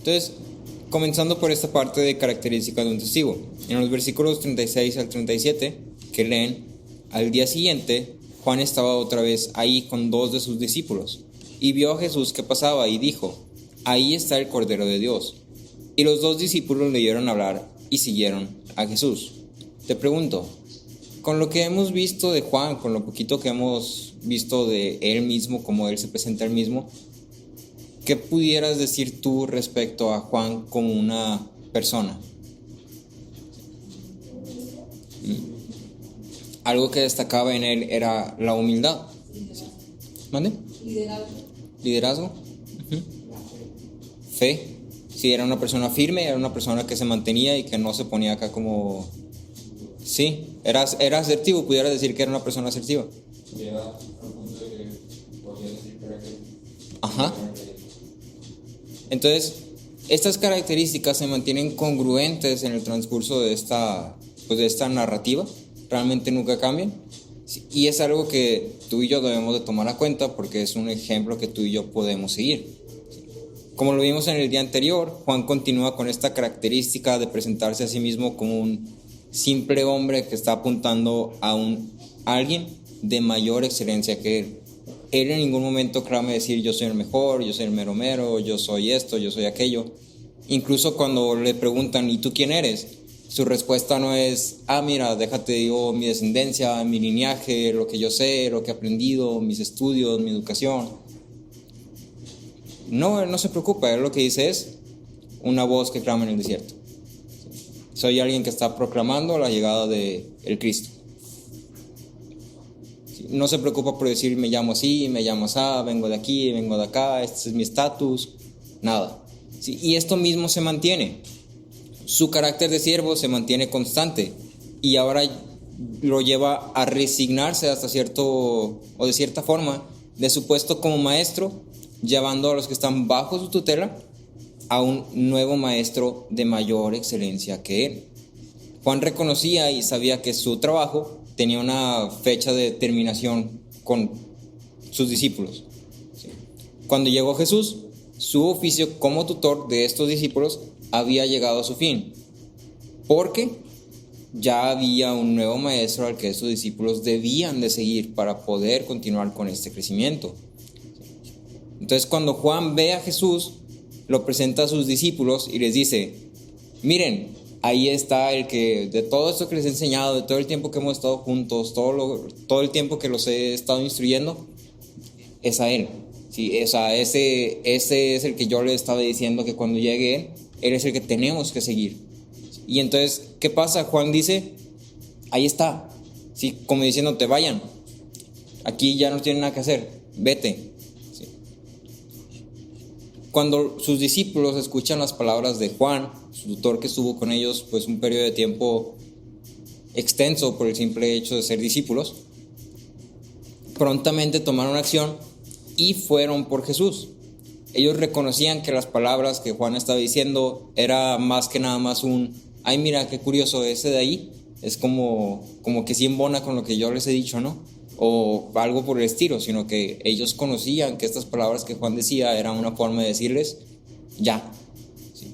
Entonces, comenzando por esta parte de características de un testigo. En los versículos 36 al 37, que leen, al día siguiente, Juan estaba otra vez ahí con 2 de sus discípulos, y vio a Jesús que pasaba y dijo, ahí está el Cordero de Dios. Y los 2 discípulos le oyeron hablar y siguieron a Jesús. Te pregunto, con lo que hemos visto de Juan, con lo poquito que hemos visto de él mismo, como él se presenta él mismo, ¿qué pudieras decir tú respecto a Juan como una persona? Algo que destacaba en él era la humildad. ¿Mande? Liderazgo. Uh-huh. Fe. Sí, era una persona firme, era una persona que se mantenía y que no se ponía acá como... Sí, era asertivo, pudieras decir que era una persona asertiva. Ajá. Entonces, estas características se mantienen congruentes en el transcurso de esta narrativa, realmente nunca cambian, y es algo que tú y yo debemos de tomar a cuenta porque es un ejemplo que tú y yo podemos seguir. Como lo vimos en el día anterior, Juan continúa con esta característica de presentarse a sí mismo como un simple hombre que está apuntando a alguien de mayor excelencia que él. Él en ningún momento clama decir yo soy el mejor, yo soy el mero mero, yo soy esto, yo soy aquello. Incluso cuando le preguntan ¿y tú quién eres? Su respuesta no es mira, déjate digo mi descendencia, mi linaje, lo que yo sé, lo que he aprendido, mis estudios, mi educación. No, él no se preocupa, él lo que dice es una voz que clama en el desierto. Soy alguien que está proclamando la llegada del Cristo. No se preocupa por decir me llamo así, me llamo así, vengo de aquí, vengo de acá, este es mi estatus, nada. Sí, y esto mismo se mantiene. Su carácter de siervo se mantiene constante y ahora lo lleva a resignarse hasta cierto o de cierta forma de su puesto como maestro, llevando a los que están bajo su tutela a un nuevo maestro de mayor excelencia que él. Juan reconocía y sabía que su trabajo tenía una fecha de terminación con sus discípulos. Cuando llegó Jesús, su oficio como tutor de estos discípulos había llegado a su fin, porque ya había un nuevo maestro al que estos discípulos debían de seguir para poder continuar con este crecimiento. Entonces, cuando Juan ve a Jesús, lo presenta a sus discípulos y les dice, miren, ahí está el que de todo esto que les he enseñado, de todo el tiempo que hemos estado juntos, todo el tiempo que los he estado instruyendo, es a él. Sí, ese es el que yo le estaba diciendo que cuando llegue él es el que tenemos que seguir. Y entonces, ¿qué pasa? Juan dice, ahí está. Sí, como diciéndote, vayan. Aquí ya no tienen nada que hacer, vete. Sí. Cuando sus discípulos escuchan las palabras de Juan, su tutor que estuvo con ellos pues un periodo de tiempo extenso por el simple hecho de ser discípulos, prontamente tomaron acción y fueron por Jesús. Ellos reconocían que las palabras que Juan estaba diciendo era más que nada más ay mira qué curioso, ese de ahí es como que sí embona con lo que yo les he dicho, ¿no? O algo por el estilo, sino que ellos conocían que estas palabras que Juan decía eran una forma de decirles ya, ¿sí?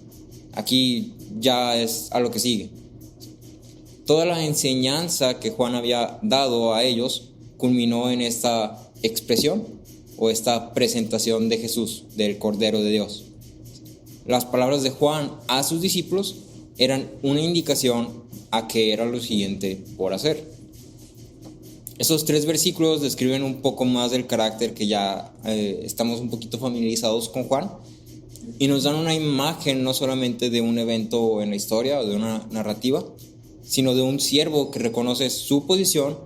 Aquí ya es a lo que sigue. Toda la enseñanza que Juan había dado a ellos culminó en esta expresión o esta presentación de Jesús, del Cordero de Dios. Las palabras de Juan a sus discípulos eran una indicación a que era lo siguiente por hacer. Esos 3 versículos describen un poco más del carácter que ya estamos un poquito familiarizados con Juan y nos dan una imagen no solamente de un evento en la historia o de una narrativa, sino de un siervo que reconoce su posición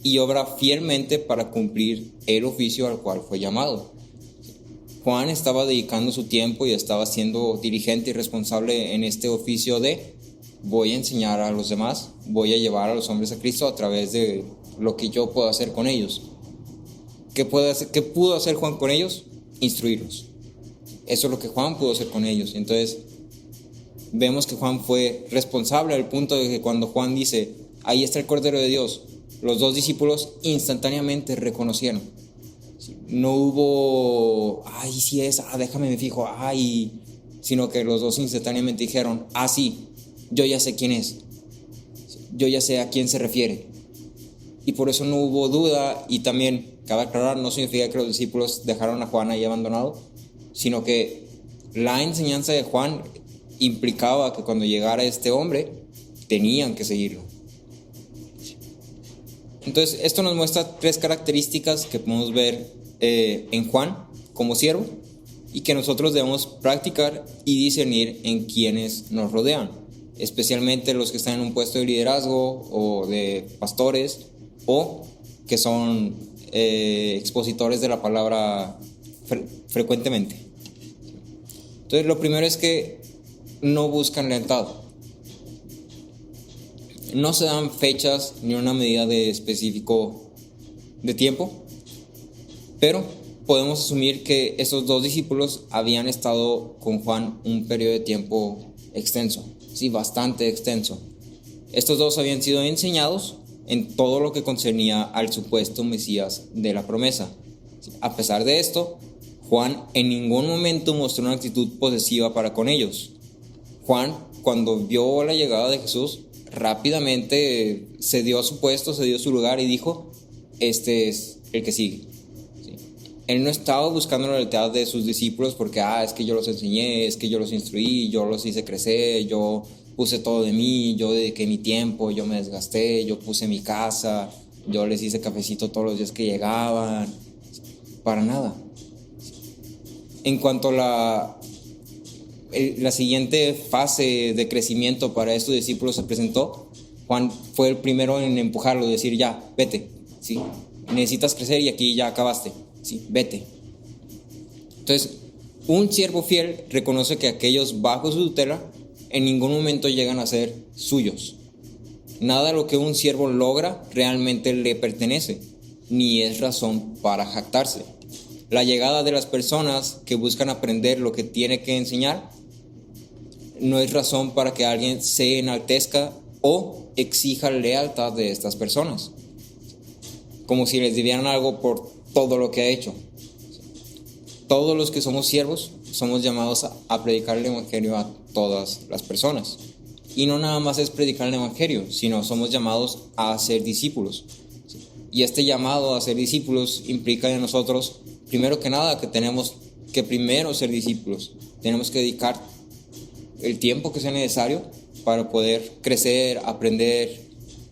y obra fielmente para cumplir el oficio al cual fue llamado. Juan estaba dedicando su tiempo y estaba siendo diligente y responsable en este oficio de voy a enseñar a los demás, voy a llevar a los hombres a Cristo a través de lo que yo puedo hacer con ellos. ¿Qué pudo hacer Juan con ellos? Instruirlos. Eso es lo que Juan pudo hacer con ellos. Entonces vemos que Juan fue responsable al punto de que cuando Juan dice ahí está el Cordero de Dios, los 2 discípulos instantáneamente reconocieron. No hubo, sí es, déjame me fijo, sino que los dos instantáneamente dijeron, ah, sí, yo ya sé quién es, yo ya sé a quién se refiere. Y por eso no hubo duda, y también, cabe aclarar, no significa que los discípulos dejaron a Juan ahí abandonado, sino que la enseñanza de Juan implicaba que cuando llegara este hombre, tenían que seguirlo. Entonces, esto nos muestra 3 características que podemos ver en Juan como siervo y que nosotros debemos practicar y discernir en quienes nos rodean, especialmente los que están en un puesto de liderazgo o de pastores o que son expositores de la palabra frecuentemente. Entonces, lo primero es que no buscan lealtad. No se dan fechas ni una medida de específico de tiempo, pero podemos asumir que estos 2 discípulos habían estado con Juan un periodo de tiempo extenso, sí, bastante extenso. Estos 2 habían sido enseñados en todo lo que concernía al supuesto Mesías de la promesa. A pesar de esto, Juan en ningún momento mostró una actitud posesiva para con ellos. Juan, cuando vio la llegada de Jesús, rápidamente se dio a su puesto, se dio su lugar y dijo, este es el que sigue. ¿Sí? Él no estaba buscando la lealtad de sus discípulos porque, es que yo los enseñé, es que yo los instruí, yo los hice crecer, yo puse todo de mí, yo dediqué mi tiempo, yo me desgasté, yo puse mi casa, yo les hice cafecito todos los días que llegaban. Para nada. En cuanto a la siguiente fase de crecimiento para estos discípulos se presentó, Juan fue el primero en empujarlo, decir, ya, vete, ¿sí? Necesitas crecer y aquí ya acabaste, ¿sí? Vete. Entonces, un siervo fiel reconoce que aquellos bajo su tutela en ningún momento llegan a ser suyos. Nada de lo que un siervo logra realmente le pertenece, ni es razón para jactarse. La llegada de las personas que buscan aprender lo que tiene que enseñar no es razón para que alguien se enaltezca o exija lealtad de estas personas, como si les debieran algo por todo lo que ha hecho. Todos los que somos siervos somos llamados a predicar el evangelio a todas las personas. Y no nada más es predicar el evangelio, sino somos llamados a ser discípulos. Y este llamado a ser discípulos implica en nosotros, primero que nada, que tenemos que primero ser discípulos. Tenemos que dedicar el tiempo que sea necesario para poder crecer, aprender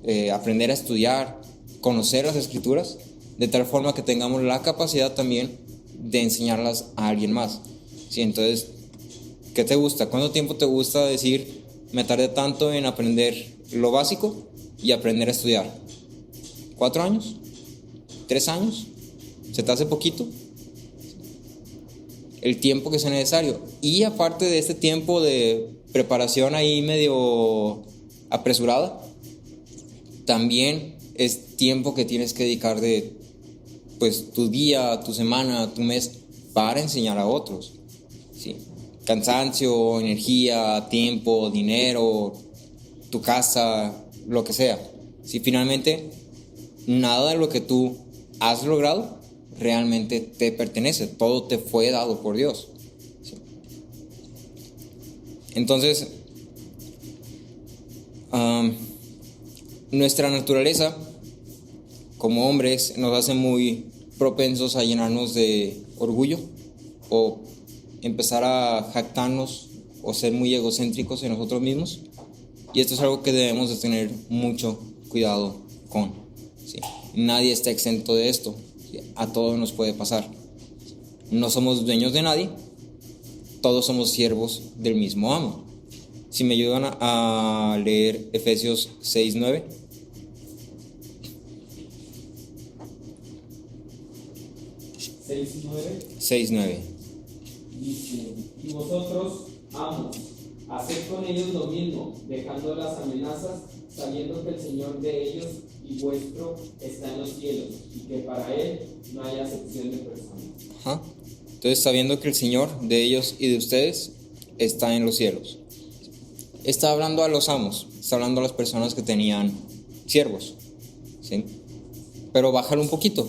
a estudiar, conocer las Escrituras, de tal forma que tengamos la capacidad también de enseñarlas a alguien más. ¿Sí? Entonces, ¿qué te gusta? ¿Cuánto tiempo te gusta decir, me tardé tanto en aprender lo básico y aprender a estudiar? ¿4 años? ¿3 años? ¿Se te hace poquito? El tiempo que sea necesario. Y aparte de este tiempo de preparación ahí medio apresurada, también es tiempo que tienes que dedicar de pues tu día, tu semana, tu mes para enseñar a otros. ¿Sí? Cansancio, energía, tiempo, dinero, tu casa, lo que sea. Si finalmente nada de lo que tú has logrado realmente te pertenece, todo te fue dado por Dios. ¿Sí? Entonces, nuestra naturaleza como hombres nos hace muy propensos a llenarnos de orgullo o empezar a jactarnos o ser muy egocéntricos en nosotros mismos, y esto es algo que debemos de tener mucho cuidado con. ¿Sí? Nadie está exento de esto. A todos nos puede pasar. No somos dueños de nadie, todos somos siervos del mismo amo. Si me ayudan a leer Efesios 6:9. ¿6:9? Dice, y vosotros, amos, haced con ellos lo mismo, dejando las amenazas, sabiendo que el Señor de ellos y vuestro está en los cielos, y que para Él no hay acepción de personas. Entonces, sabiendo que el Señor de ellos y de ustedes está en los cielos. Está hablando a los amos, está hablando a las personas que tenían siervos, ¿sí? Pero bájalo un poquito.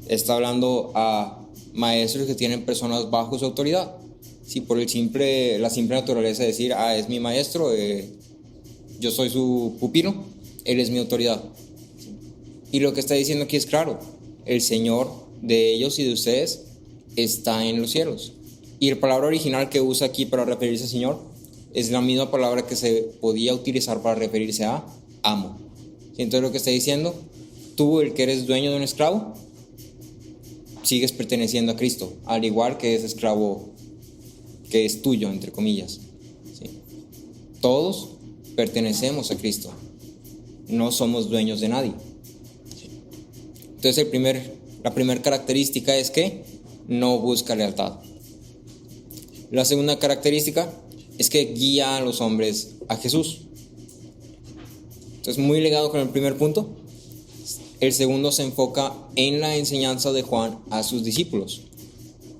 Está hablando a maestros que tienen personas bajo su autoridad. Sí, por la simple naturaleza de decir, es mi maestro, yo soy su pupilo, él es mi autoridad. Y lo que está diciendo aquí es claro, el Señor de ellos y de ustedes está en los cielos. Y la palabra original que usa aquí para referirse al Señor es la misma palabra que se podía utilizar para referirse a amo. Entonces lo que está diciendo, tú, el que eres dueño de un esclavo, sigues perteneciendo a Cristo, al igual que ese esclavo que es tuyo, entre comillas. ¿Sí? Todos pertenecemos a Cristo, no somos dueños de nadie. ¿Sí? Entonces la primera característica es que no busca lealtad. La segunda característica es que guía a los hombres a Jesús. Entonces, muy ligado con el primer punto, el segundo se enfoca en la enseñanza de Juan a sus discípulos.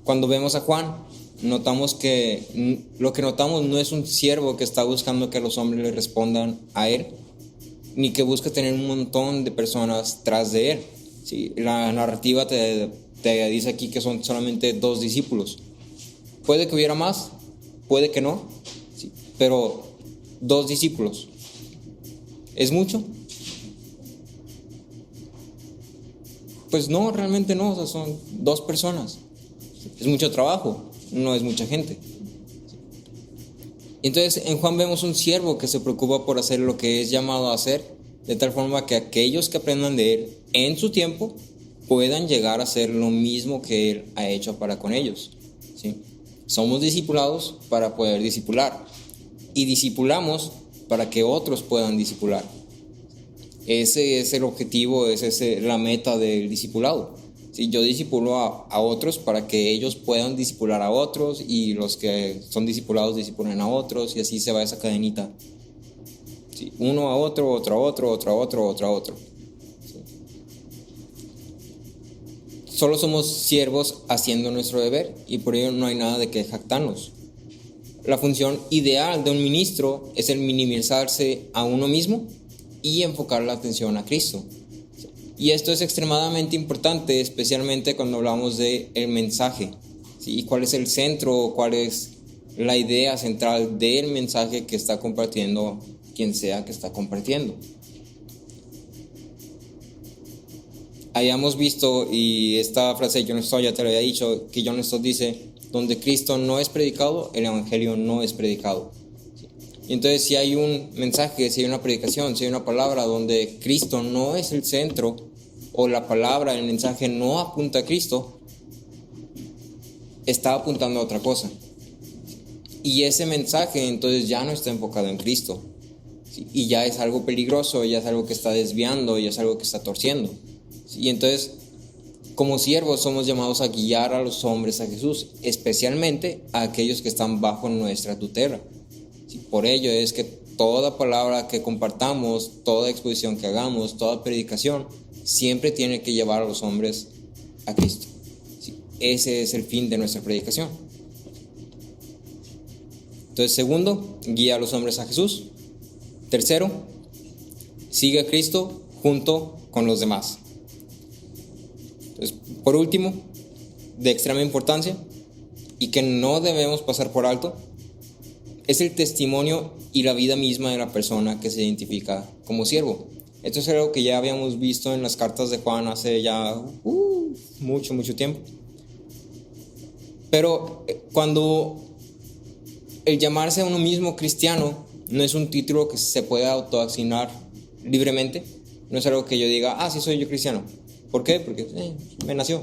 Cuando vemos a Juan, notamos que lo que notamos no es un siervo que está buscando que los hombres le respondan a él, ni que busca tener un montón de personas tras de él. ¿Sí? La narrativa te dice aquí que son solamente 2 discípulos. Puede que hubiera más, puede que no, ¿sí? Pero 2 discípulos. ¿Es mucho? Pues no, realmente no, o sea, son 2 personas. Es mucho trabajo, no es mucha gente. Entonces en Juan vemos un siervo que se preocupa por hacer lo que es llamado a hacer, de tal forma que aquellos que aprendan de él en su tiempo puedan llegar a hacer lo mismo que él ha hecho para con ellos. ¿Sí? Somos discipulados para poder discipular y discipulamos para que otros puedan discipular. Ese es el objetivo, esa es la meta del discipulado. ¿Sí? Yo discipulo a otros para que ellos puedan discipular a otros y los que son discipulados discipulen a otros y así se va esa cadenita. ¿Sí? Uno a otro, otro a otro, otro a otro, otro a otro. ¿Sí? Solo somos siervos haciendo nuestro deber y por ello no hay nada de que jactarnos. La función ideal de un ministro es el minimizarse a uno mismo y enfocar la atención a Cristo. Y esto es extremadamente importante, especialmente cuando hablamos del mensaje. ¿Sí? ¿Y cuál es el centro, cuál es la idea central del mensaje que está compartiendo quien sea que está compartiendo? Hayamos visto, y esta frase de John Stott ya te lo había dicho, que John Stott dice, donde Cristo no es predicado, el evangelio no es predicado. Y entonces si hay un mensaje, si hay una predicación, si hay una palabra donde Cristo no es el centro, o la palabra, el mensaje no apunta a Cristo, está apuntando a otra cosa. Y ese mensaje entonces ya no está enfocado en Cristo. Y ya es algo peligroso, ya es algo que está desviando, ya es algo que está torciendo. Y entonces, como siervos somos llamados a guiar a los hombres a Jesús, especialmente a aquellos que están bajo nuestra tutela. Por ello es que toda palabra que compartamos, toda exposición que hagamos, toda predicación, siempre tiene que llevar a los hombres a Cristo. Ese es el fin de nuestra predicación. Entonces, segundo, guía a los hombres a Jesús. Tercero, sigue a Cristo junto con los demás. Entonces, por último, de extrema importancia y que no debemos pasar por alto, es el testimonio y la vida misma de la persona que se identifica como siervo. Esto es algo que ya habíamos visto en las cartas de Juan hace ya mucho tiempo. Pero cuando el llamarse a uno mismo cristiano no es un título que se pueda autoasignar libremente, no es algo que yo diga, sí soy yo cristiano. ¿Por qué? Porque me nació.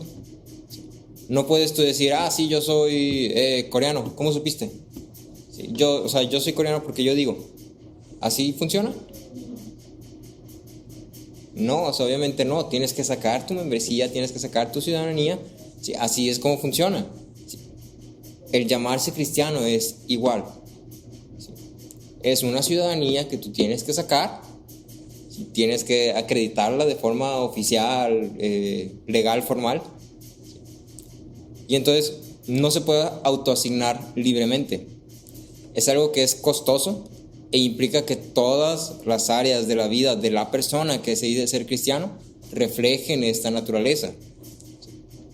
No puedes tú decir, sí, yo soy coreano. ¿Cómo supiste? Sí, yo soy coreano porque yo digo. ¿Así funciona? No, obviamente no. Tienes que sacar tu membresía, tienes que sacar tu ciudadanía. Sí, así es como funciona. Sí. El llamarse cristiano es igual. Sí. Es una ciudadanía que tú tienes que sacar. Sí. Tienes que acreditarla de forma oficial, legal, formal. Sí. Y entonces no se puede autoasignar libremente. Es algo que es costoso e implica que todas las áreas de la vida de la persona que se dice ser cristiano reflejen esta naturaleza.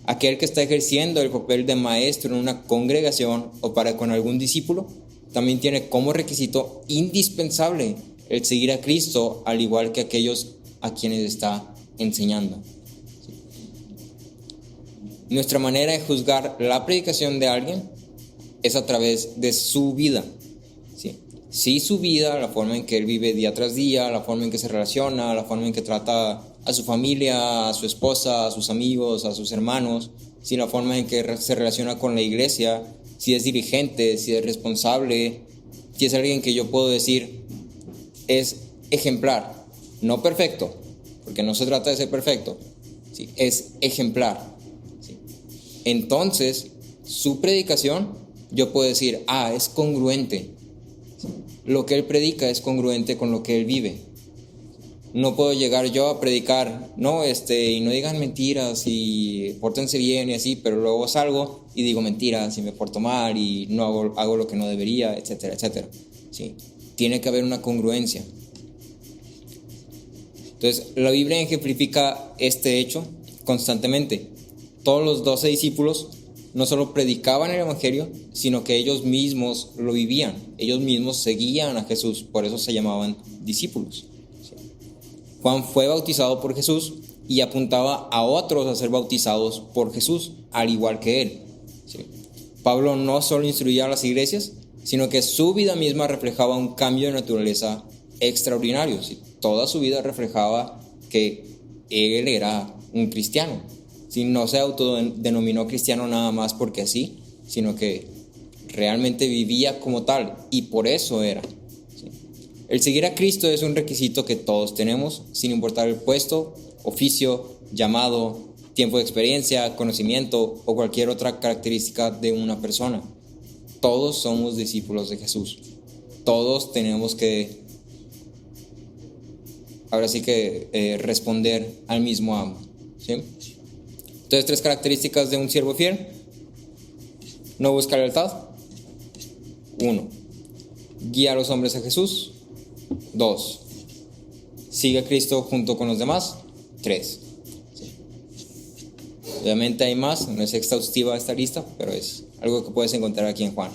Aquel que está ejerciendo el papel de maestro en una congregación o para con algún discípulo, también tiene como requisito indispensable el seguir a Cristo, al igual que aquellos a quienes está enseñando. Nuestra manera de juzgar la predicación de alguien es a través de su vida. Sí, su vida, la forma en que él vive día tras día, la forma en que se relaciona, la forma en que trata a su familia, a su esposa, a sus amigos, a sus hermanos, la forma en que se relaciona con la iglesia, si es dirigente, si es responsable, si es alguien que yo puedo decir es ejemplar, no perfecto, porque no se trata de ser perfecto, es ejemplar. Entonces, su predicación, yo puedo decir, es congruente. Lo que él predica es congruente con lo que él vive. No puedo llegar yo a predicar, y no digan mentiras y pórtense bien y así, pero luego salgo y digo mentiras y me porto mal y no hago lo que no debería, etcétera, etcétera. ¿Sí? Tiene que haber una congruencia. Entonces, la Biblia ejemplifica este hecho constantemente. Todos los 12 discípulos no solo predicaban el evangelio, sino que ellos mismos lo vivían. Ellos mismos seguían a Jesús, por eso se llamaban discípulos. Juan fue bautizado por Jesús y apuntaba a otros a ser bautizados por Jesús, al igual que él. Pablo no solo instruía a las iglesias, sino que su vida misma reflejaba un cambio de naturaleza extraordinario. Toda su vida reflejaba que él era un cristiano. No se autodenominó cristiano nada más porque así, sino que realmente vivía como tal y por eso era. El seguir a Cristo es un requisito que todos tenemos, sin importar el puesto, oficio, llamado, tiempo de experiencia, conocimiento o cualquier otra característica de una persona. Todos somos discípulos de Jesús. Todos tenemos que, responder al mismo amo. ¿Sí? Entonces, 3 características de un siervo fiel. No busca lealtad. 1. Guía a los hombres a Jesús. 2. Sigue a Cristo junto con los demás. 3. Obviamente hay más, no es exhaustiva esta lista, pero es algo que puedes encontrar aquí en Juan.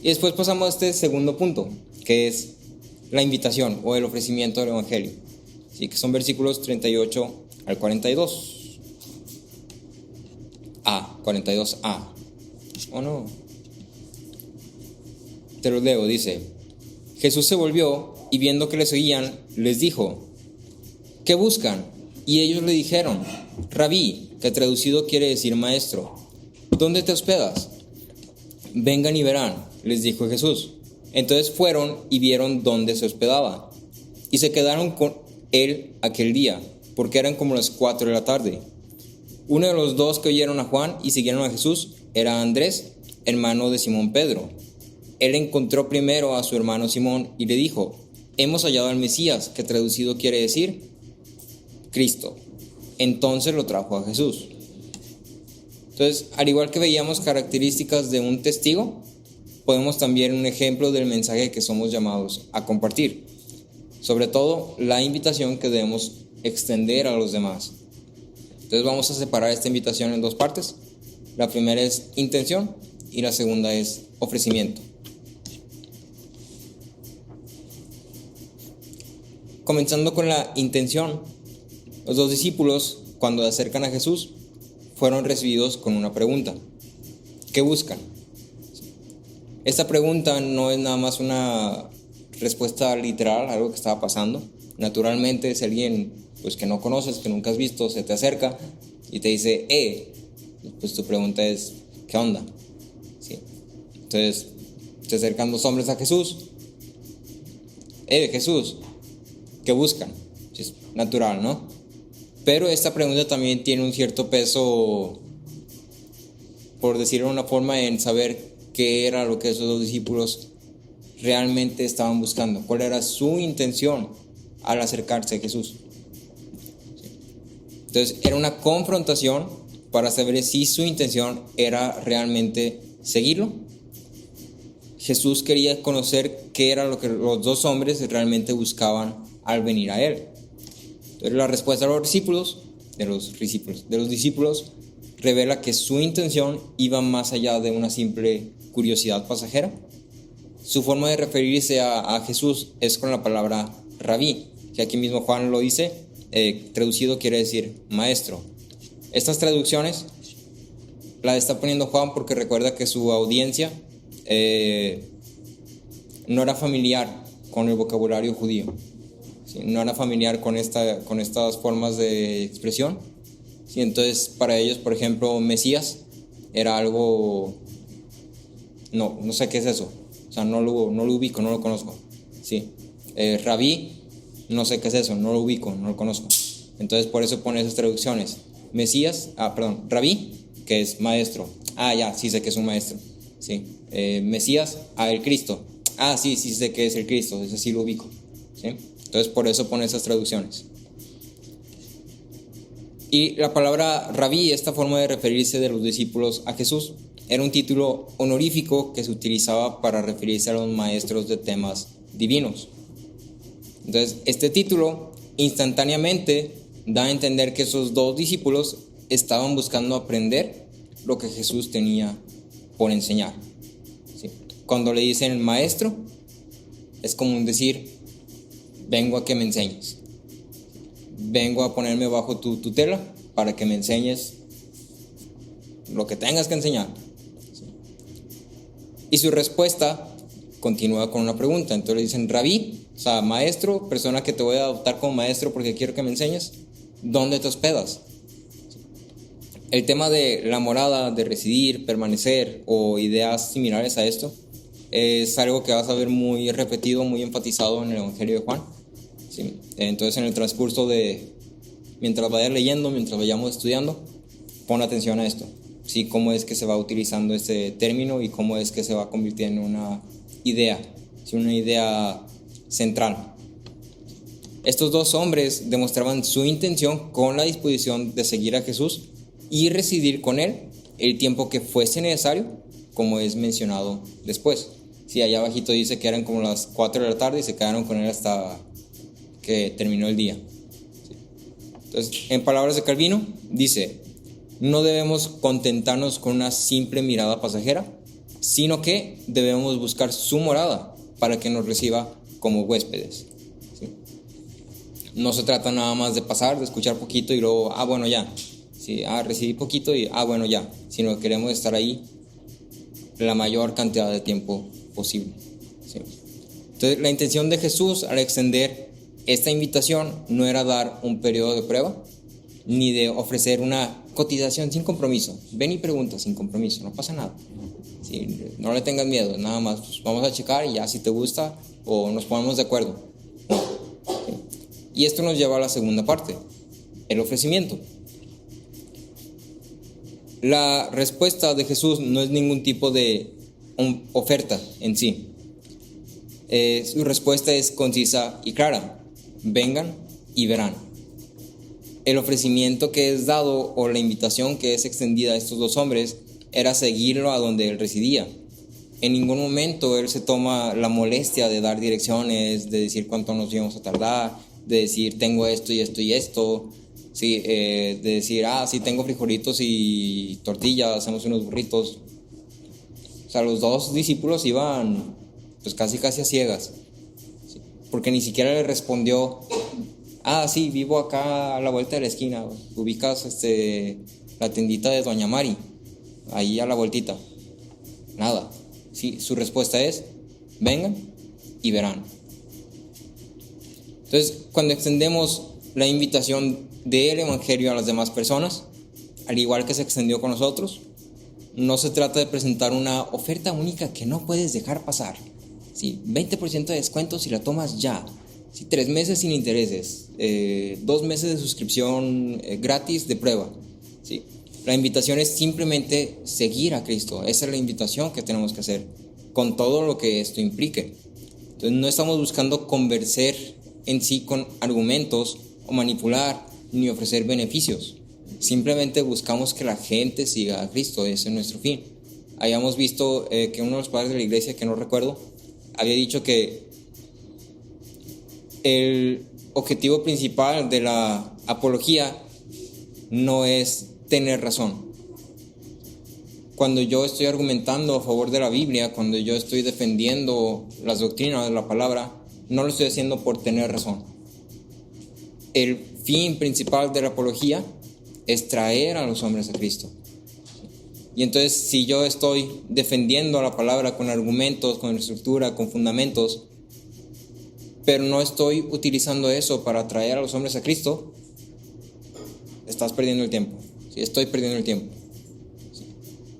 Y después pasamos a este segundo punto, que es la invitación o el ofrecimiento del evangelio. Que son versículos 38 al 42. 42a. ¿O no? Te los leo, dice: Jesús se volvió y viendo que le seguían, les dijo: ¿qué buscan? Y ellos le dijeron: Rabí, que traducido quiere decir maestro, ¿dónde te hospedas? Vengan y verán, les dijo Jesús. Entonces fueron y vieron dónde se hospedaba, y se quedaron con él aquel día, porque eran como las 4 de la tarde. Uno de los 2 que oyeron a Juan y siguieron a Jesús era Andrés, hermano de Simón Pedro. Él encontró primero a su hermano Simón y le dijo: hemos hallado al Mesías, que traducido quiere decir Cristo. Entonces lo trajo a Jesús. Entonces, al igual que veíamos características de un testigo, podemos también un ejemplo del mensaje que somos llamados a compartir. Sobre todo, la invitación que debemos extender a los demás. Entonces vamos a separar esta invitación en 2 partes. La primera es intención y la segunda es ofrecimiento. Comenzando con la intención, los 2 discípulos, cuando se acercan a Jesús, fueron recibidos con una pregunta: ¿qué buscan? Esta pregunta no es nada más una respuesta literal a algo que estaba pasando. Naturalmente, si alguien que no conoces, que nunca has visto, se te acerca y te dice, pues tu pregunta es, ¿qué onda? ¿Sí? Entonces, se acercan 2 hombres a Jesús. Jesús, ¿qué buscan? Es natural, ¿no? Pero esta pregunta también tiene un cierto peso, por decirlo de una forma, en saber qué era lo que esos 2 discípulos realmente estaban buscando, cuál era su intención al acercarse a Jesús. Entonces era una confrontación para saber si su intención era realmente seguirlo. Jesús quería conocer qué era lo que los 2 hombres realmente buscaban al venir a él. Entonces la respuesta de los discípulos revela que su intención iba más allá de una simple curiosidad pasajera. Su forma de referirse a Jesús es con la palabra rabí, que aquí mismo Juan lo dice, traducido quiere decir maestro. Estas traducciones las está poniendo Juan porque recuerda que su audiencia no era familiar con el vocabulario judío, ¿sí? No era familiar con estas formas de expresión, ¿sí? Entonces para ellos, por ejemplo, Mesías era algo, no sé qué es eso, o sea, no lo ubico, no lo conozco, ¿sí? Rabí, no sé qué es eso, no lo ubico, no lo conozco. Entonces por eso pone esas traducciones. Rabí, que es maestro. Ya, sí sé que es un maestro, ¿sí? Mesías, el Cristo. Sí sé que es el Cristo, ese sí lo ubico, ¿sí? Entonces por eso pone esas traducciones. Y la palabra rabí, esta forma de referirse de los discípulos a Jesús, era un título honorífico que se utilizaba para referirse a los maestros de temas divinos. Entonces, este título instantáneamente da a entender que esos dos discípulos estaban buscando aprender lo que Jesús tenía por enseñar, ¿sí? Cuando le dicen maestro, es como decir, vengo a que me enseñes, vengo a ponerme bajo tu tutela para que me enseñes lo que tengas que enseñar, ¿sí? Y su respuesta continúa con una pregunta. Entonces le dicen rabí, o sea, maestro, persona que te voy a adoptar como maestro porque quiero que me enseñes, ¿dónde te hospedas? El tema de la morada, de residir, permanecer o ideas similares a esto es algo que vas a ver muy repetido, muy enfatizado en el Evangelio de Juan, ¿sí? Entonces en el transcurso mientras vayas leyendo, mientras vayamos estudiando, pon atención a esto, ¿sí? Cómo es que se va utilizando este término y cómo es que se va convirtiendo en una idea, ¿sí? Una idea central. Estos dos hombres demostraban su intención con la disposición de seguir a Jesús y residir con él el tiempo que fuese necesario, como es mencionado después. Sí, allá abajito dice que eran como las 4 de la tarde y se quedaron con él hasta que terminó el día. Sí. Entonces, en palabras de Calvino, dice, no debemos contentarnos con una simple mirada pasajera, sino que debemos buscar su morada para que nos reciba como huéspedes. ¿Sí? No se trata nada más de pasar, de escuchar poquito y luego, bueno, ya. Sí, recibí poquito y, bueno, ya. Sino que queremos estar ahí la mayor cantidad de tiempo posible. ¿Sí? Entonces, la intención de Jesús al extender esta invitación no era dar un periodo de prueba, ni de ofrecer una cotización sin compromiso. Ven y pregunta sin compromiso, no pasa nada. Sí, no le tengas miedo, nada más, pues vamos a checar y ya si te gusta o nos ponemos de acuerdo. No. ¿Sí? Y esto nos lleva a la segunda parte, el ofrecimiento. La respuesta de Jesús no es ningún tipo de oferta en sí. Su respuesta es concisa y clara. Vengan y verán. El ofrecimiento que es dado o la invitación que es extendida a estos dos hombres era seguirlo a donde él residía. En ningún momento él se toma la molestia de dar direcciones, de decir cuánto nos íbamos a tardar, de decir tengo esto y esto y esto. Sí, de decir, sí, tengo frijolitos y tortillas, hacemos unos burritos. O sea, los dos discípulos iban pues casi a ciegas, ¿sí? Porque ni siquiera le respondió, sí, vivo acá a la vuelta de la esquina, ubicas la tiendita de Doña Mari, ahí a la vueltita. Nada, sí, su respuesta es, vengan y verán. Entonces, cuando extendemos la invitación del Evangelio a las demás personas, al igual que se extendió con nosotros, no se trata de presentar una oferta única que no puedes dejar pasar. ¿Sí? 20% de descuento si la tomas ya. ¿Sí? 3 meses sin intereses, 2 meses de suscripción gratis de prueba. ¿Sí? La invitación es simplemente seguir a Cristo. Esa es la invitación que tenemos que hacer, con todo lo que esto implique. Entonces no estamos buscando convencer en sí con argumentos o manipular ni ofrecer beneficios. Simplemente buscamos que la gente siga a Cristo. Ese es nuestro fin. Habíamos visto que uno de los padres de la iglesia, que no recuerdo, había dicho que el objetivo principal de la apología no es tener razón, cuando yo estoy argumentando a favor de la Biblia, cuando yo estoy defendiendo las doctrinas de la palabra, no lo estoy haciendo por tener razón. El fin principal de la apología es traer a los hombres a Cristo. Y entonces, si yo estoy defendiendo la palabra con argumentos, con estructura, con fundamentos, pero no estoy utilizando eso para traer a los hombres a Cristo, estás perdiendo el tiempo. Sí, estoy perdiendo el tiempo. Sí.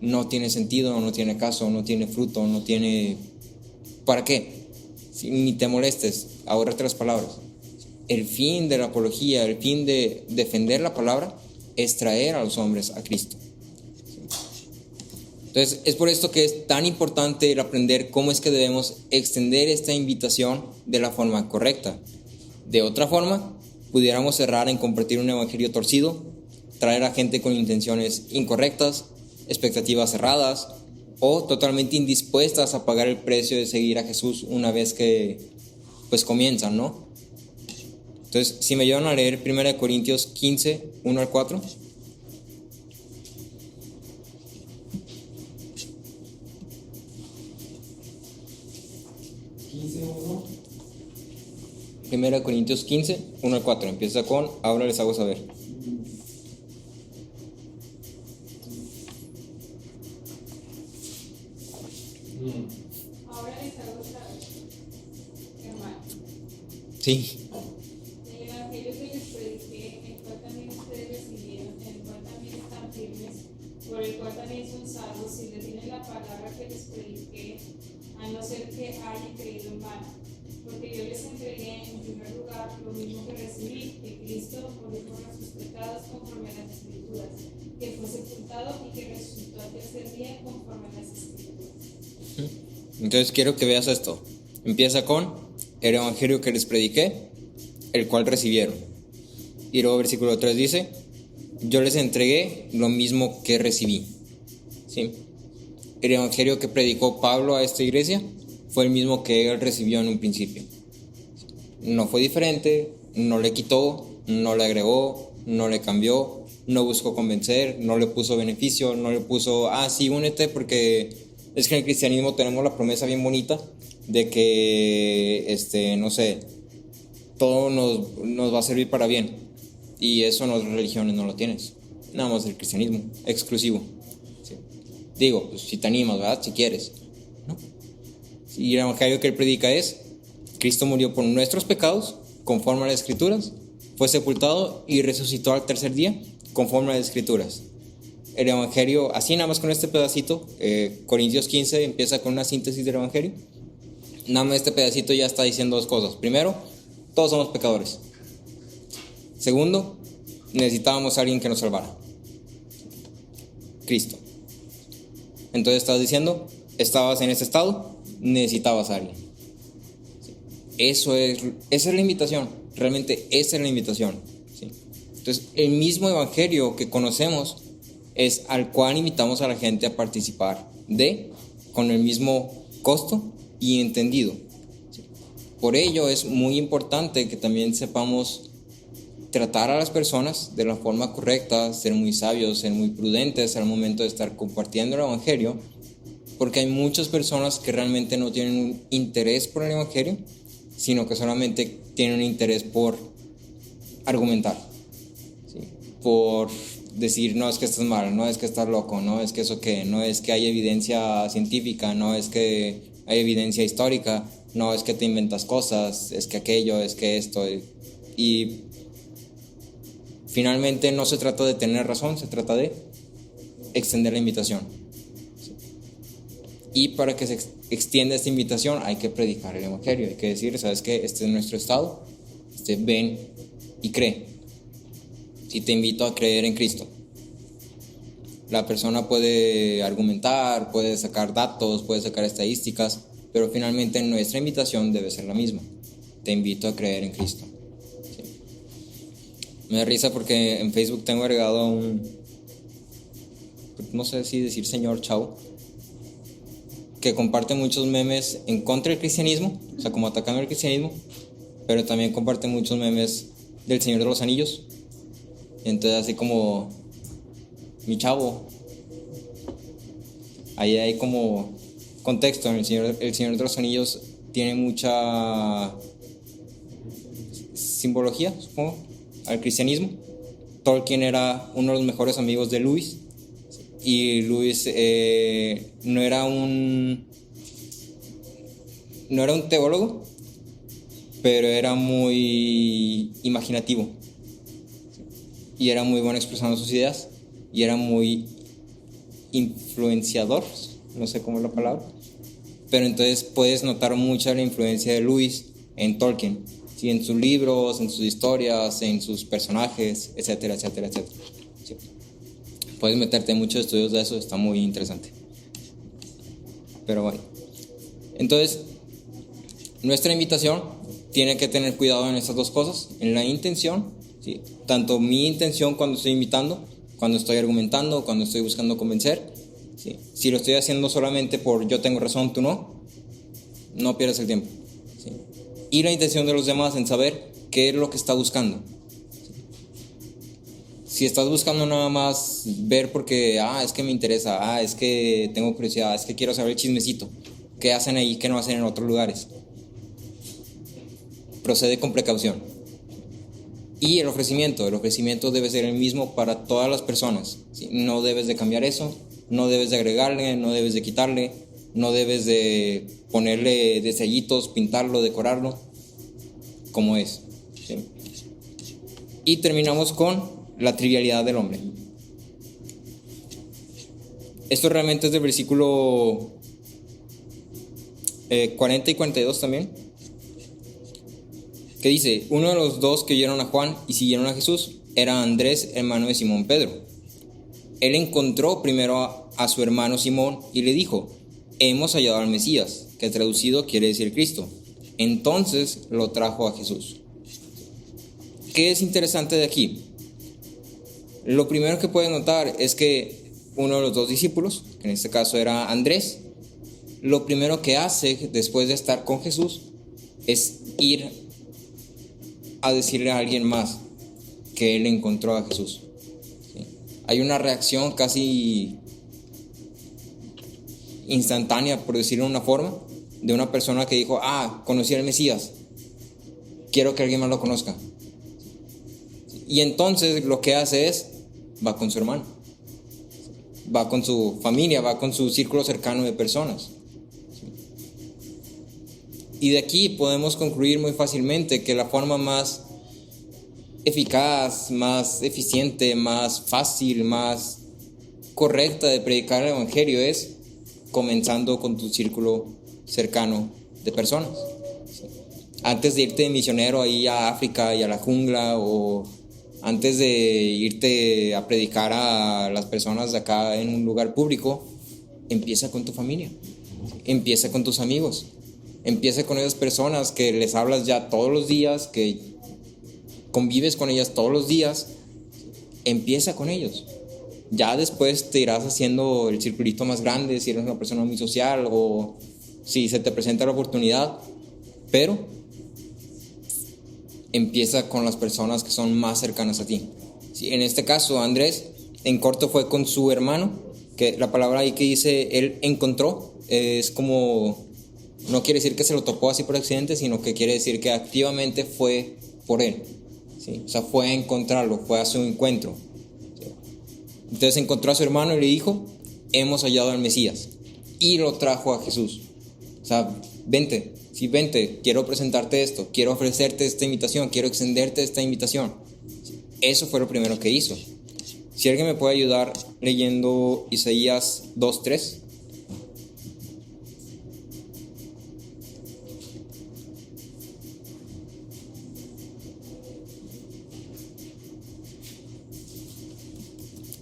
No tiene sentido, no tiene caso, no tiene fruto, no tiene... ¿Para qué? Sí, ni te molestes, ahórrate las palabras. El fin de la apología, el fin de defender la palabra es traer a los hombres a Cristo. Entonces, es por esto que es tan importante el aprender cómo es que debemos extender esta invitación de la forma correcta. De otra forma, pudiéramos errar en compartir un evangelio torcido, traer a gente con intenciones incorrectas, expectativas cerradas o totalmente indispuestas a pagar el precio de seguir a Jesús una vez que pues comienzan, ¿no? Entonces, si me ayudan a leer 1 Corintios 15, 1 al 4. Primera Corintios 15, 1 al 4. Empieza con, ahora les hago saber. Ahora les hago saber, hermano, Sí. el evangelio que les prediqué, el cual también ustedes recibieron, en el cual también están firmes, por el cual también son salvos, si retienen la palabra que les prediqué, a no ser que hayan creído en vano. Porque yo les entregué en primer lugar lo mismo que recibí, que Cristo murió por nuestros pecados conforme a las Escrituras, que fue sepultado y que resucitó al tercer día conforme a las Escrituras. Entonces quiero que veas esto. Empieza con el evangelio que les prediqué, el cual recibieron. Y luego versículo 3 dice, yo les entregué lo mismo que recibí. ¿Sí? El evangelio que predicó Pablo a esta iglesia fue el mismo que él recibió en un principio. No fue diferente, no le quitó, no le agregó, no le cambió, no buscó convencer, no le puso beneficio, no le puso, sí, únete, porque es que en el cristianismo tenemos la promesa bien bonita de que, no sé, todo nos va a servir para bien. Y eso en otras religiones no lo tienes. Nada más el cristianismo, exclusivo. ¿Sí? Digo, pues si te animas, ¿verdad? Si quieres, ¿no? Y el evangelio que él predica es, Cristo murió por nuestros pecados, conforme a las Escrituras, fue sepultado y resucitó al tercer día, conforme a las Escrituras. El evangelio, así nada más con este pedacito, Corintios 15 empieza con una síntesis del evangelio. Nada más este pedacito ya está diciendo dos cosas. Primero, todos somos pecadores. Segundo, necesitábamos a alguien que nos salvara. Cristo. Entonces estás diciendo, estabas en ese estado, necesitabas a alguien. Esa es la invitación. Realmente esa es la invitación. ¿Sí? Entonces, el mismo evangelio que conocemos es al cual invitamos a la gente a participar con el mismo costo y entendido. ¿Sí? Por ello es muy importante que también sepamos tratar a las personas de la forma correcta, ser muy sabios, ser muy prudentes al momento de estar compartiendo el evangelio, porque hay muchas personas que realmente no tienen un interés por el evangelio, sino que solamente tienen un interés por argumentar, ¿sí? Por decir, no es que estás mal, no es que estás loco, no es que eso qué, no es que hay evidencia científica, no es que hay evidencia histórica, no es que te inventas cosas, es que aquello, es que esto. Y finalmente no se trata de tener razón, se trata de extender la invitación. ¿Sí? Y para que se extienda esta invitación hay que predicar el evangelio, hay que decir, ¿sabes qué? Este es nuestro estado, ven y cree. Y te invito a creer en Cristo. La persona puede argumentar, puede sacar datos, puede sacar estadísticas, pero finalmente nuestra invitación debe ser la misma. Te invito a creer en Cristo. ¿Sí? Me da risa porque en Facebook tengo agregado no sé si decir señor Chavo, que comparte muchos memes en contra del cristianismo, o sea, como atacando el cristianismo, pero también comparte muchos memes del Señor de los Anillos. Entonces así como, mi chavo, Ahí hay como contexto. El Señor de los Anillos tiene mucha simbología, supongo, al cristianismo. Tolkien era uno de los mejores amigos de Lewis, y Lewis no era un teólogo, pero era muy imaginativo y era muy bueno expresando sus ideas y era muy influenciador, no sé cómo es la palabra, pero entonces puedes notar mucha la influencia de Lewis en Tolkien, ¿sí? En sus libros, en sus historias, en sus personajes, etcétera, etcétera, etcétera. ¿Sí? Puedes meterte en muchos estudios de eso, está muy interesante. Pero bueno, entonces nuestra invitación tiene que tener cuidado en estas dos cosas, en la intención, ¿sí? Tanto mi intención cuando estoy invitando, cuando estoy argumentando, cuando estoy buscando convencer, ¿sí? Si lo estoy haciendo solamente por yo tengo razón, tú no pierdas el tiempo, ¿sí? Y la intención de los demás en saber qué es lo que está buscando, ¿sí? Si estás buscando nada más ver porque, es que me interesa, es que tengo curiosidad, es que quiero saber el chismecito, qué hacen ahí que no hacen en otros lugares, procede con precaución. Y el ofrecimiento debe ser el mismo para todas las personas, ¿sí? No debes de cambiar eso, no debes de agregarle, no debes de quitarle, no debes de ponerle detallitos, pintarlo, decorarlo, como es, ¿sí? Y terminamos con la trivialidad del hombre. Esto realmente es del versículo 40 y 42 también, que dice: uno de los dos que oyeron a Juan y siguieron a Jesús era Andrés, hermano de Simón Pedro. Él encontró primero a su hermano Simón y le dijo: hemos hallado al Mesías, que traducido quiere decir Cristo. Entonces lo trajo a Jesús. ¿Qué es interesante de aquí? Lo primero que pueden notar es que uno de los dos discípulos, que en este caso era Andrés, lo primero que hace después de estar con Jesús es ir a decirle a alguien más que él encontró a Jesús, ¿sí? Hay una reacción casi instantánea, por decirlo de una forma, de una persona que dijo: conocí al Mesías, quiero que alguien más lo conozca. Y entonces lo que hace es, va con su hermano, va con su familia, va con su círculo cercano de personas. Y de aquí podemos concluir muy fácilmente que la forma más eficaz, más eficiente, más fácil, más correcta de predicar el Evangelio es comenzando con tu círculo cercano de personas. Antes de irte de misionero ahí a África y a la jungla, o antes de irte a predicar a las personas de acá en un lugar público, empieza con tu familia, empieza con tus amigos, empieza con esas personas que les hablas ya todos los días, que convives con ellas todos los días. Empieza con ellos. Ya después te irás haciendo el circulito más grande si eres una persona muy social o si se te presenta la oportunidad, pero empieza con las personas que son más cercanas a ti. Sí, en este caso Andrés en corto fue con su hermano, que la palabra ahí que dice él encontró es como, no quiere decir que se lo topó así por accidente, sino que quiere decir que activamente fue por él, ¿sí? O sea, fue a encontrarlo, fue a su encuentro, ¿sí? Entonces encontró a su hermano y le dijo: hemos hallado al Mesías, y lo trajo a Jesús. O sea, vente, sí, vente, quiero presentarte esto, quiero ofrecerte esta invitación, quiero extenderte esta invitación. Eso fue lo primero que hizo. Si alguien me puede ayudar leyendo Isaías 2:3.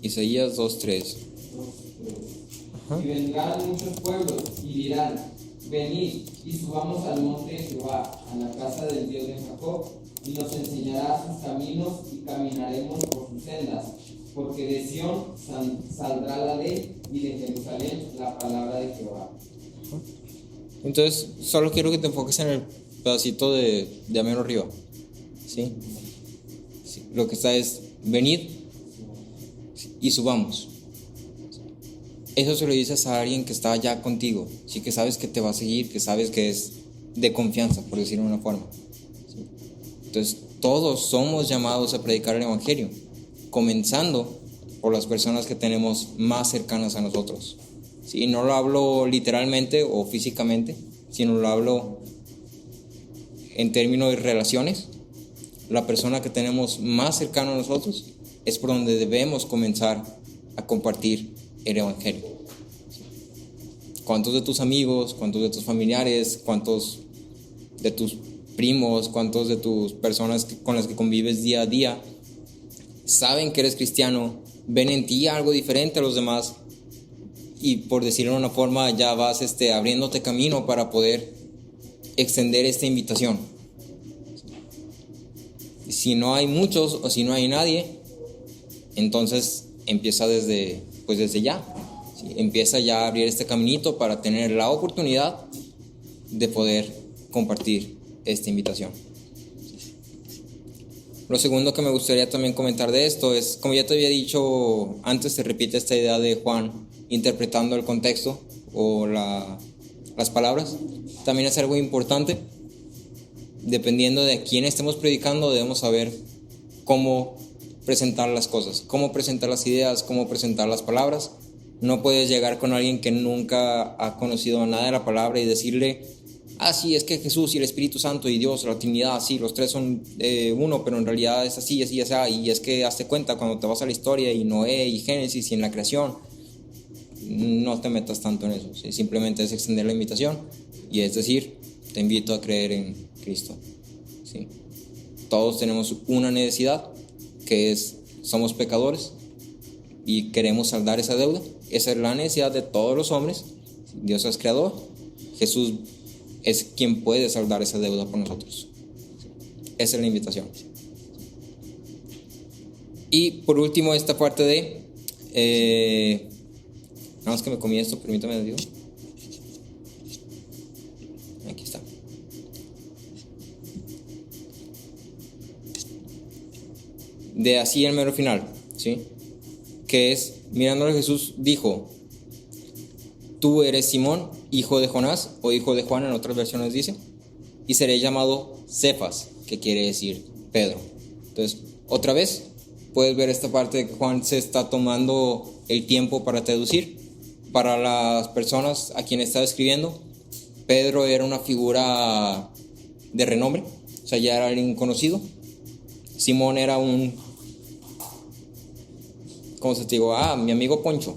Isaías 2:3. Y vendrán muchos pueblos y dirán: venid y subamos al monte de Jehová, a la casa del Dios de Jacob, y nos enseñará sus caminos y caminaremos por sus sendas. Porque de Sión saldrá la ley y de Jerusalén la palabra de Jehová. Entonces, solo quiero que te enfoques en el pedacito de Amero arriba, ¿sí? Sí, lo que está es: venid y subamos. eso se lo dices a alguien que está ya contigo, sí, que sabes que te va a seguir, que sabes que es de confianza, por decirlo de una forma. ¿Sí? Entonces, todos somos llamados a predicar el Evangelio, comenzando por las personas que tenemos más cercanas a nosotros. ¿Sí? No lo hablo literalmente o físicamente, sino lo hablo en términos de relaciones. La persona que tenemos más cercana a nosotros es por donde debemos comenzar a compartir el Evangelio. ¿Cuántos de tus amigos, cuántos de tus familiares, cuántos de tus primos, cuántos de tus personas con las que convives día a día saben que eres cristiano, ven en ti algo diferente a los demás y, por decirlo de una forma, ya vas abriéndote camino para poder extender esta invitación? Si no hay muchos o si no hay nadie, entonces empieza desde ya. ¿Sí? Empieza ya a abrir este caminito para tener la oportunidad de poder compartir esta invitación. Lo segundo que me gustaría también comentar de esto es, como ya te había dicho antes, se repite esta idea de Juan interpretando el contexto o las palabras. También es algo importante. Dependiendo de a quién estemos predicando, debemos saber cómo presentar las cosas, cómo presentar las ideas, cómo presentar las palabras. No puedes llegar con alguien que nunca ha conocido nada de la palabra y decirle: sí, es que Jesús y el Espíritu Santo y Dios, la Trinidad, sí, los tres son uno, pero en realidad es así, así, así. Y es que hazte cuenta, cuando te vas a la historia y Noé y Génesis y en la creación, no te metas tanto en eso. ¿Sí? Simplemente es extender la invitación y es decir, te invito a creer en Cristo. ¿Sí? Todos tenemos una necesidad, que es, somos pecadores y queremos saldar esa deuda. Esa es la necesidad de todos los hombres. Dios es creador, Jesús es quien puede saldar esa deuda por nosotros. Esa es la invitación. Y por último, esta parte de nada más que me comí esto, permítame, digo. Aquí está. De así el mero final, ¿sí? Que es, mirándole a Jesús, dijo: tú eres Simón, hijo de Jonás, o hijo de Juan, en otras versiones dice, y seré llamado Cefas, que quiere decir Pedro. Entonces, otra vez, puedes ver esta parte de que Juan se está tomando el tiempo para traducir. Para las personas a quien está escribiendo, Pedro era una figura de renombre, o sea, ya era alguien conocido. Simón era ¿cómo se te digo? Mi amigo Poncho.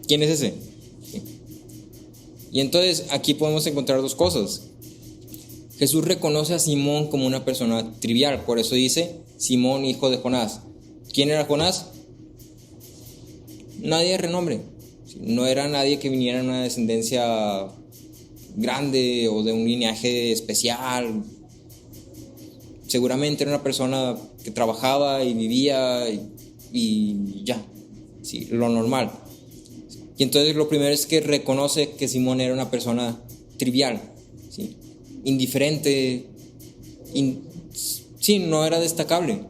¿Quién es ese? Sí. Y entonces aquí podemos encontrar dos cosas. Jesús reconoce a Simón como una persona trivial, por eso dice Simón, hijo de Jonás. ¿Quién era Jonás? Nadie de renombre. No era nadie que viniera de una descendencia grande o de un linaje especial. Seguramente era una persona que trabajaba y vivía y ya, sí, lo normal. Y entonces lo primero es que reconoce que Simón era una persona trivial, ¿sí? Indiferente, sí, no era destacable.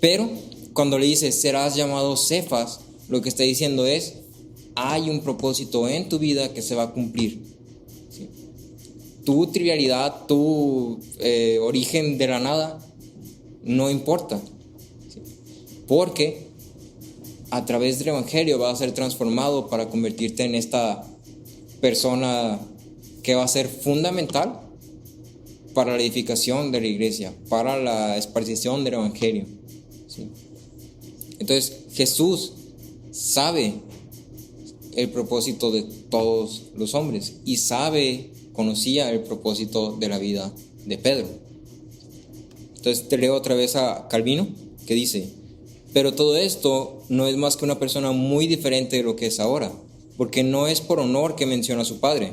Pero cuando le dice serás llamado Cefas, lo que está diciendo es: hay un propósito en tu vida que se va a cumplir. ¿Sí? Tu trivialidad, tu origen de la nada, no importa. ¿Sí? Porque a través del Evangelio vas a ser transformado para convertirte en esta persona que va a ser fundamental para la edificación de la iglesia, para la esparcición del Evangelio. ¿Sí? Entonces Jesús sabe el propósito de todos los hombres y conocía el propósito de la vida de Pedro. Entonces te leo otra vez a Calvino, que dice: pero todo esto no es más que una persona muy diferente de lo que es ahora, porque no es por honor que menciona a su padre,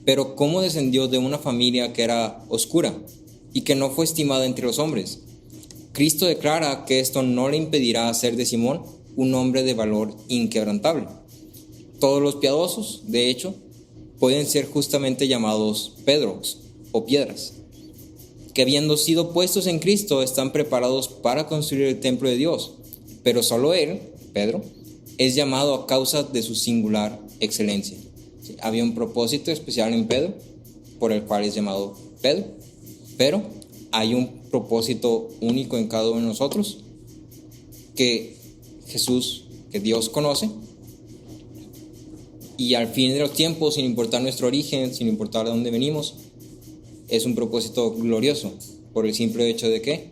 pero cómo descendió de una familia que era oscura y que no fue estimada entre los hombres. Cristo declara que esto no le impedirá hacer de Simón un hombre de valor inquebrantable. Todos los piadosos, de hecho, pueden ser justamente llamados Pedros o piedras, que habiendo sido puestos en Cristo están preparados para construir el templo de Dios, pero solo Él Pedro, es llamado a causa de su singular excelencia. ¿Sí? Había un propósito especial en Pedro, por el cual es llamado Pedro, pero hay un propósito único en cada uno de nosotros que Jesús, que Dios conoce, y al fin de los tiempos, sin importar nuestro origen, sin importar de dónde venimos, es un propósito glorioso por el simple hecho de que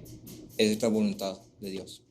es la voluntad de Dios.